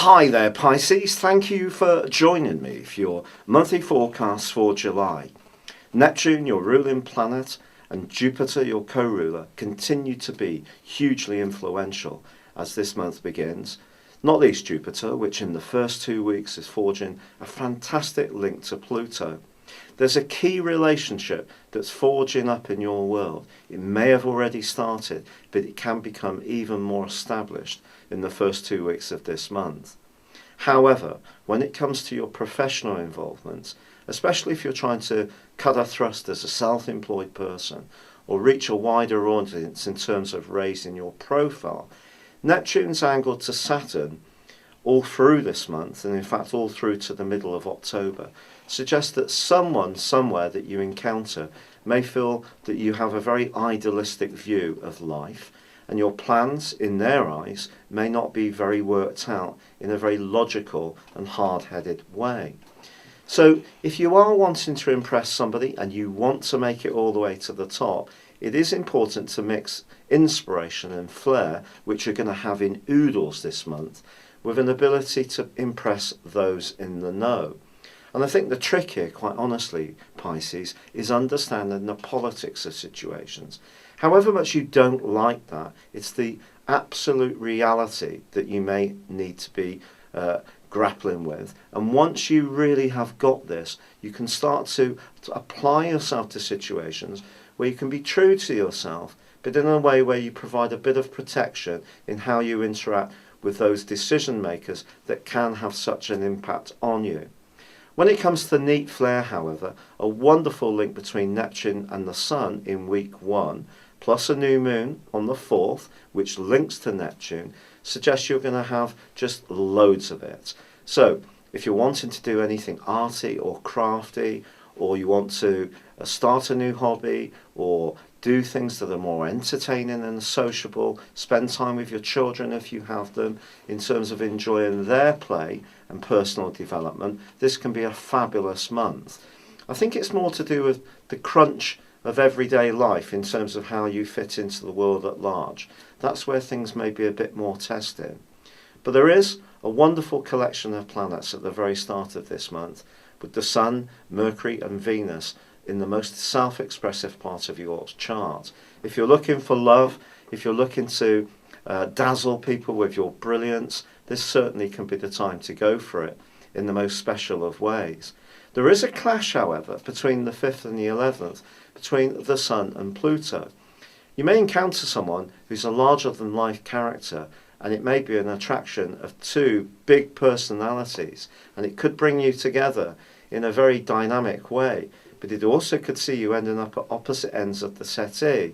Hi there, Pisces. Thank you for joining me for your monthly forecast for July. Neptune, your ruling planet, and Jupiter, your co-ruler, continue to be hugely influential as this month begins. Not least Jupiter, which in the first 2 weeks is forging a fantastic link to Pluto. There's a key relationship that's forging up in your world. It may have already started, but it can become even more established in the first 2 weeks of this month. However, when it comes to your professional involvements, especially if you're trying to cut a thrust as a self-employed person or reach a wider audience in terms of raising your profile, Neptune's angled to Saturn all through this month, and in fact all through to the middle of October, suggests that someone somewhere that you encounter may feel that you have a very idealistic view of life, and your plans in their eyes may not be very worked out in a very logical and hard-headed way. So if you are wanting to impress somebody and you want to make it all the way to the top, it is important to mix inspiration and flair, which you're going to have in oodles this month, with an ability to impress those in the know. And I think the trick here, quite honestly, Pisces, is understanding the politics of situations. However much you don't like that, it's the absolute reality that you may need to be grappling with. And once you really have got this, you can start to apply yourself to situations where you can be true to yourself, but in a way where you provide a bit of protection in how you interact with those decision makers that can have such an impact on you. When it comes to neat flair, however, a wonderful link between Neptune and the Sun in week 1, plus a new moon on the 4th, which links to Neptune, suggests you're going to have just loads of it. So if you're wanting to do anything arty or crafty, or you want to start a new hobby, or do things that are more entertaining and sociable, spend time with your children if you have them, in terms of enjoying their play and personal development, this can be a fabulous month. I think it's more to do with the crunch of everyday life in terms of how you fit into the world at large. That's where things may be a bit more testing. But there is a wonderful collection of planets at the very start of this month, with the Sun, Mercury and Venus in the most self-expressive part of your chart. If you're looking for love, if you're looking to dazzle people with your brilliance, this certainly can be the time to go for it in the most special of ways. There is a clash, however, between the 5th and the 11th, between the Sun and Pluto. You may encounter someone who's a larger-than-life character, and it may be an attraction of two big personalities, and it could bring you together in a very dynamic way, but it also could see you ending up at opposite ends of the settee.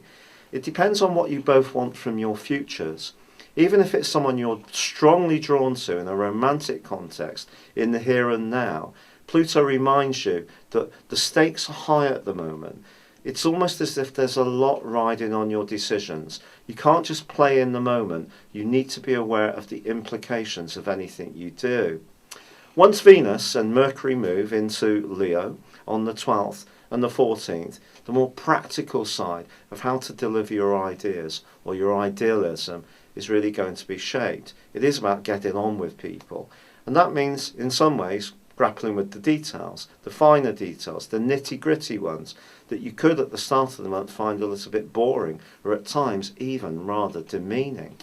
It depends on what you both want from your futures. Even if it's someone you're strongly drawn to in a romantic context, in the here and now, Pluto reminds you that the stakes are high at the moment. It's almost as if there's a lot riding on your decisions. You can't just play in the moment. You need to be aware of the implications of anything you do. Once Venus and Mercury move into Leo on the 12th and the 14th, the more practical side of how to deliver your ideas or your idealism is really going to be shaped. It is about getting on with people. And that means, in some ways, grappling with the details, the finer details, the nitty-gritty ones that you could at the start of the month find a little bit boring or at times even rather demeaning.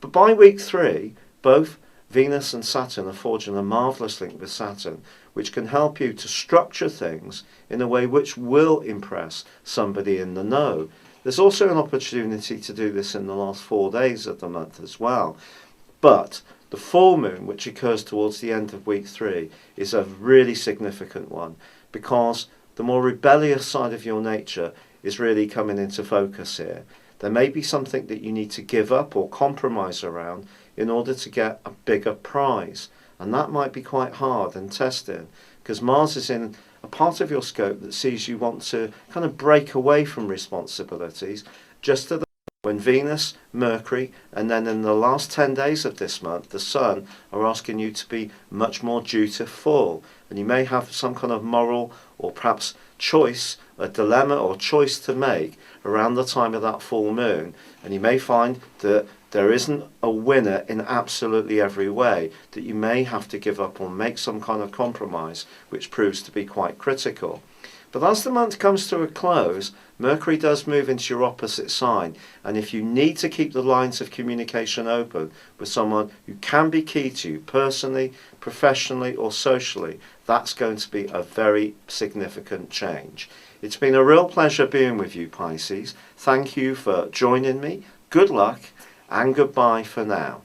But by week 3, both Venus and Saturn are forging a marvellous link with Saturn, which can help you to structure things in a way which will impress somebody in the know. There's also an opportunity to do this in the last 4 days of the month as well. But the full moon, which occurs towards the end of week 3, is a really significant one, because the more rebellious side of your nature is really coming into focus here. There may be something that you need to give up or compromise around in order to get a bigger prize. And that might be quite hard and testing, because Mars is in a part of your scope that sees you want to kind of break away from responsibilities just to the when Venus, Mercury, and then in the last 10 days of this month, the Sun are asking you to be much more dutiful. And you may have some kind of moral or perhaps choice, a dilemma or choice to make around the time of that full moon. And you may find that There isn't a winner in absolutely every way, that you may have to give up or make some kind of compromise, which proves to be quite critical. But as the month comes to a close, Mercury does move into your opposite sign, and if you need to keep the lines of communication open with someone who can be key to you personally, professionally or socially, that's going to be a very significant change. It's been a real pleasure being with you, Pisces. Thank you for joining me. Good luck and goodbye for now.